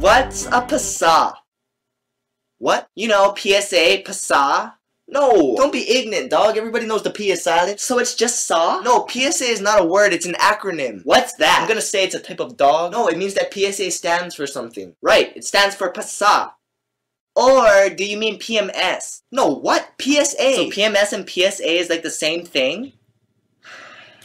What's a PSA? What? You know, PSA, PSA? No, don't be ignorant, dog. Everybody knows the P is silent. So it's just SAW? No, PSA is not a word, it's an acronym. What's that? I'm gonna say it's a type of dog. No, it means that PSA stands for something. Right, it stands for PSA. Or do you mean PMS? No, what? PSA. So PMS and PSA is like the same thing?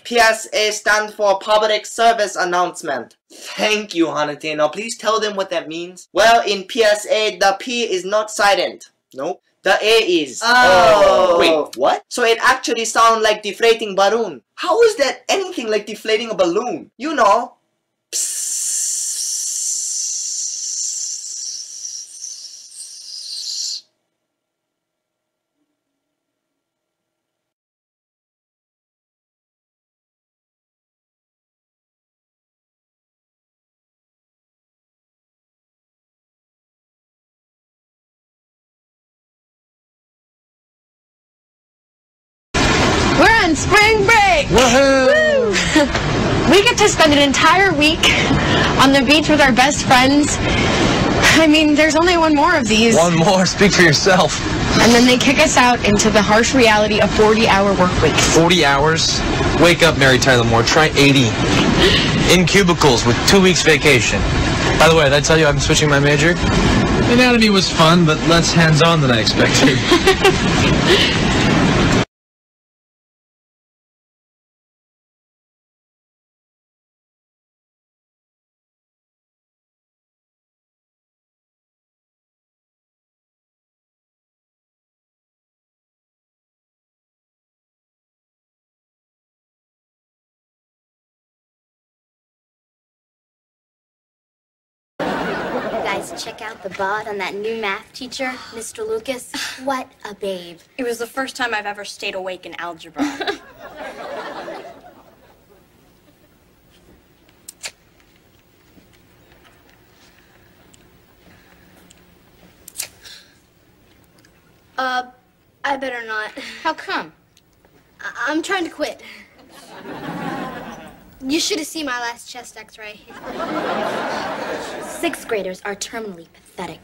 PSA stands for Public Service Announcement. Thank you, Hanate. Now please tell them what that means. Well, in PSA, the P is not silent. Nope. The A is. Oh. Wait, what? So it actually sounds like deflating balloon. How is that anything like deflating a balloon? You know. Psst. We're on spring break! Woohoo! We get to spend an entire week on the beach with our best friends. I mean, there's only one more of these. One more? Speak for yourself. And then they kick us out into the harsh reality of 40-hour work weeks. 40 hours? Wake up, Mary Tyler Moore. Try 80. In cubicles with 2 weeks vacation. By the way, did I tell you I'm switching my major? Anatomy was fun, but less hands-on than I expected. Guys, check out the bod on that new math teacher, Mr. Lucas. What a babe. It was the first time I've ever stayed awake in algebra. I better not. How come? I'm trying to quit. You should have seen my last chest x-ray. Sixth graders are terminally pathetic.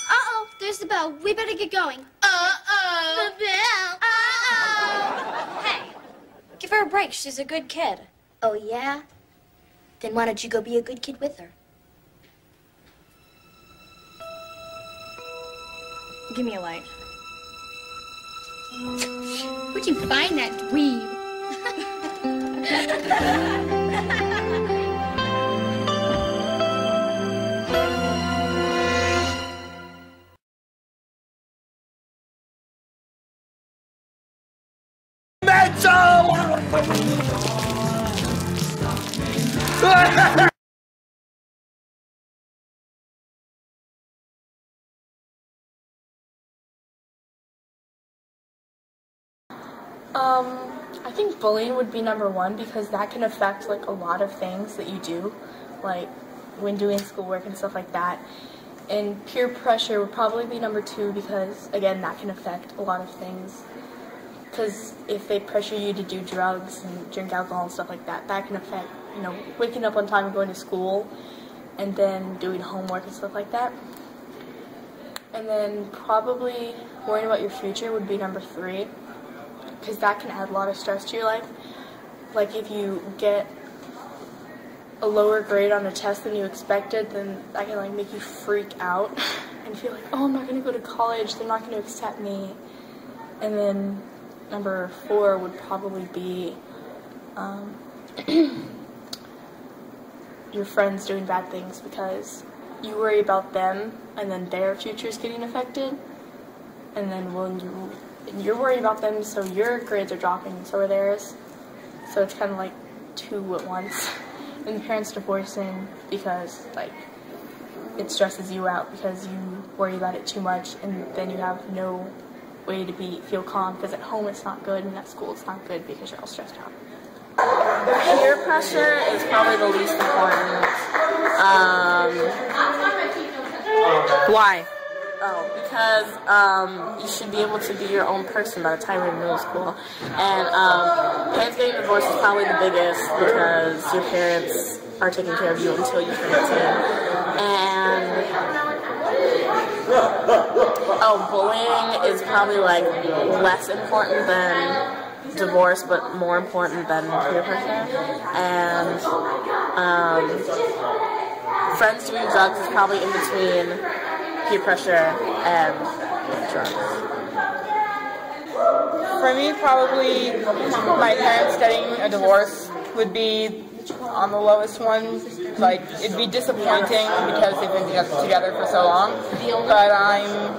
Uh-oh, there's the bell. We better get going. Uh-oh. The bell. Uh-oh. Hey, give her a break. She's a good kid. Oh, yeah? Then why don't you go be a good kid with her? Give me a light. Where'd you find that dweeb? I think bullying would be #1 because that can affect like a lot of things that you do, like when doing schoolwork and stuff like that. And peer pressure would probably be #2 because again that can affect a lot of things. Because if they pressure you to do drugs and drink alcohol and stuff like that, that can affect, you know, waking up on time and going to school and then doing homework and stuff like that. And then probably worrying about your future would be #3. Because that can add a lot of stress to your life. Like if you get a lower grade on a test than you expected, then that can like make you freak out and feel like, oh, I'm not going to go to college, they're not going to accept me. And then #4 would probably be your friends doing bad things because you worry about them and then their future's getting affected. And then when you're worried about them, so your grades are dropping, and so are theirs. So it's kind of like 2 at once. And parents divorcing because like it stresses you out because you worry about it too much, and then you have no way to feel calm because at home it's not good and at school it's not good because you're all stressed out. Peer pressure is probably the least important. Why? Oh, because you should be able to be your own person by the time you're in middle school. And parents getting divorced is probably the biggest because your parents are taking care of you until you turn 18. And bullying is probably like less important than divorce, but more important than peer pressure. And friends doing drugs is probably in between peer pressure and drugs. For me, probably my parents getting a divorce would be on the lowest one. Like, it'd be disappointing because they've been together for so long, but I'm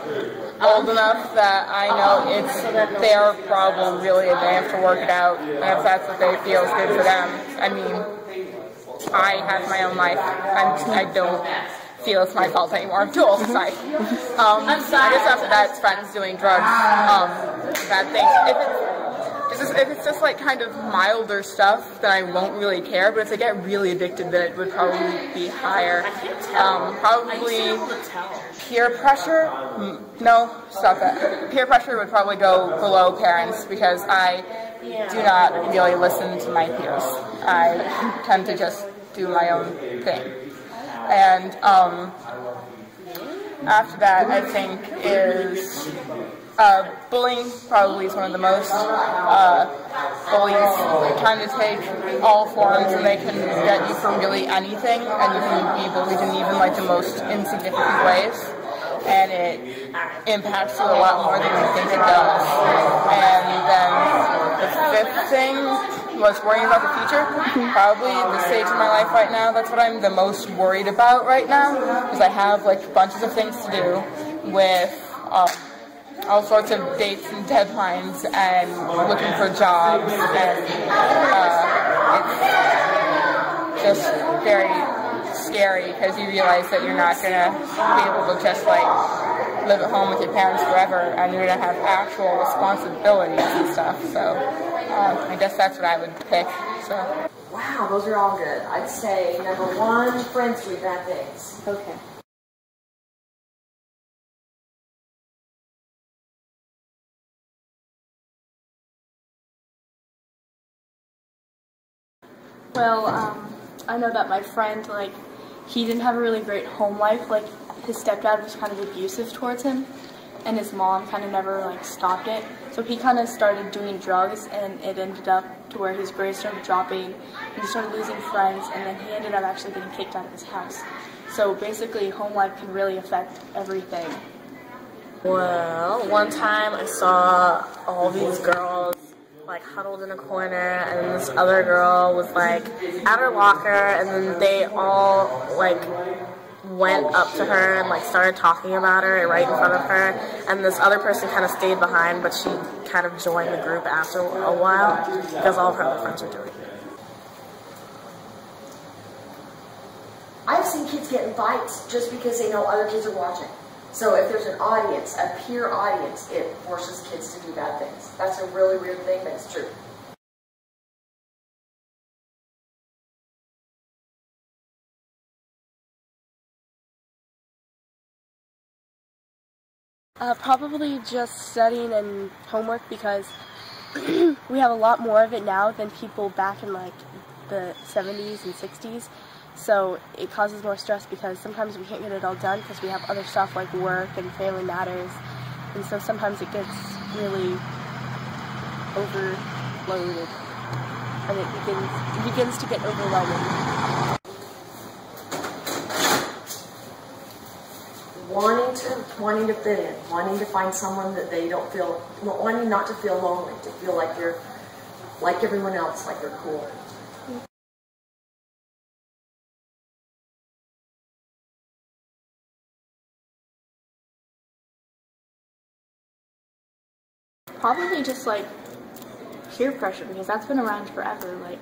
old enough that I know it's their problem, really, and they have to work it out, and if that's what they feel is good for them. I mean, I have my own life. I don't feel it's my fault anymore. I'm too old to decide. I guess after that, it's friends doing drugs, bad things. If it's just like kind of milder stuff, then I won't really care, but if they get really addicted, then it would probably be higher. Probably peer pressure? No, stop that. Peer pressure would probably go below parents because I do not really listen to my peers. I tend to just do my own thing. And after that, I think is bullying probably is one of the most. Bullies kind of take all forms, and they can get you from really anything, and you can be bullied in even like the most insignificant ways, and it impacts you a lot more than you think it does. And then the fifth thing was worrying about the future. Probably the stage of my life right now, that's what I'm the most worried about right now, because I have like bunches of things to do with all sorts of dates and deadlines and looking for jobs, and it's just very scary because you realize that you're not going to be able to just like live at home with your parents forever, and you're going to have actual responsibilities and stuff. So I guess that's what I would pick. So. Wow, those are all good. I'd say number one, friends do bad things. Okay. Well, I know that my friend, like, he didn't have a really great home life. Like, his stepdad was kind of abusive towards him, and his mom kind of never, like, stopped it. So he kind of started doing drugs, and it ended up to where his grades started dropping, and he started losing friends, and then he ended up actually getting kicked out of his house. So basically, home life can really affect everything. Well, one time I saw all these girls like huddled in a corner, and this other girl was like at her locker, and then they all like went up to her and like started talking about her right in front of her, and this other person kind of stayed behind, but she kind of joined the group after a while because all of her other friends were doing it. I've seen kids get in fights just because they know other kids are watching. So if there's an audience, a peer audience, it forces kids to do bad things. That's a really weird thing, but it's true. Probably just studying and homework, because we have a lot more of it now than people back in like the 70s and 60s. So it causes more stress because sometimes we can't get it all done because we have other stuff like work and family matters. And so sometimes it gets really overloaded, and it begins to get overwhelming. Wanting to fit in, wanting to find someone that they don't feel, wanting not to feel lonely, to feel like you're like everyone else, like you're cool. Probably just like peer pressure, because that's been around forever, like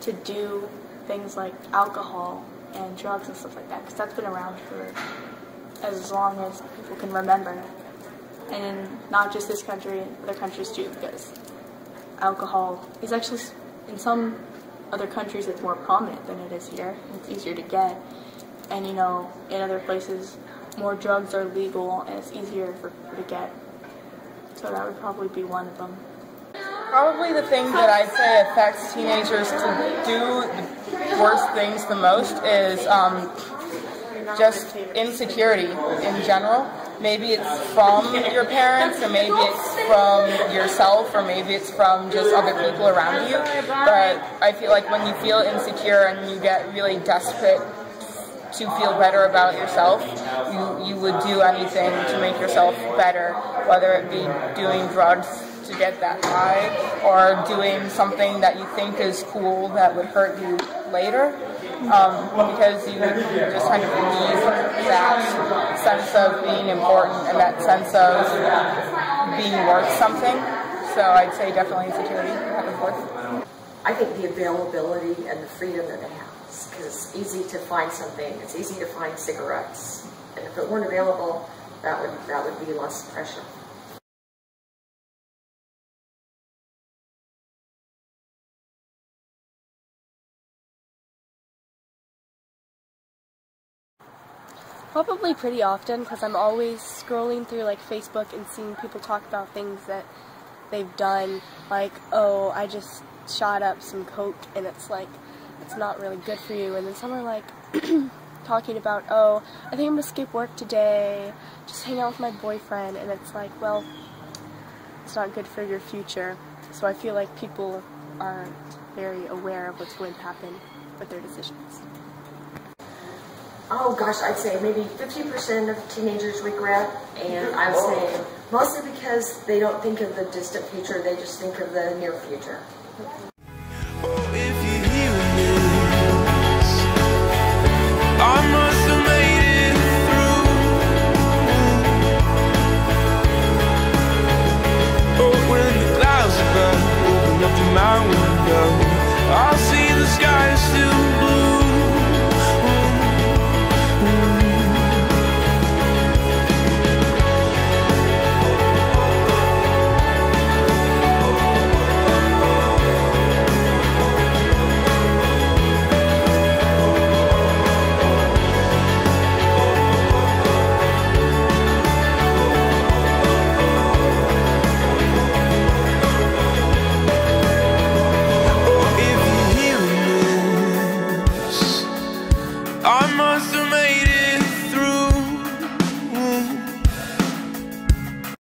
to do things like alcohol and drugs and stuff like that, because that's been around for as long as people can remember. And in not just this country, other countries too, because alcohol is actually, in some other countries it's more prominent than it is here. It's easier to get, and you know, in other places more drugs are legal and it's easier to get. So that would probably be one of them. Probably the thing that I'd say affects teenagers to do the worst things the most is just insecurity in general. Maybe it's from your parents, or maybe it's from yourself, or maybe it's from just other people around you. But I feel like when you feel insecure and you get really desperate to feel better about yourself, you would do anything to make yourself better, whether it be doing drugs to get that high, or doing something that you think is cool that would hurt you later, because you just kind of need that sense of being important and that sense of being worth something. So I'd say definitely insecurity back and forth. I think the availability and the freedom that they have, because it's easy to find something. It's easy to find cigarettes, and if it weren't available, that would be less pressure. Probably pretty often, because I'm always scrolling through like Facebook and seeing people talk about things that they've done, like, oh, I just shot up some coke, and it's like, it's not really good for you. And then some are like talking about, oh, I think I'm gonna skip work today, just hang out with my boyfriend, and it's like, well, it's not good for your future. So I feel like people aren't very aware of what's going to happen with their decisions. Oh gosh, I'd say maybe 50% of teenagers regret, and I'm saying mostly because they don't think of the distant future, they just think of the near future. Oh, if you hear this, I must have made it through. Oh, when the clouds above open up to my window, I'll see the sky still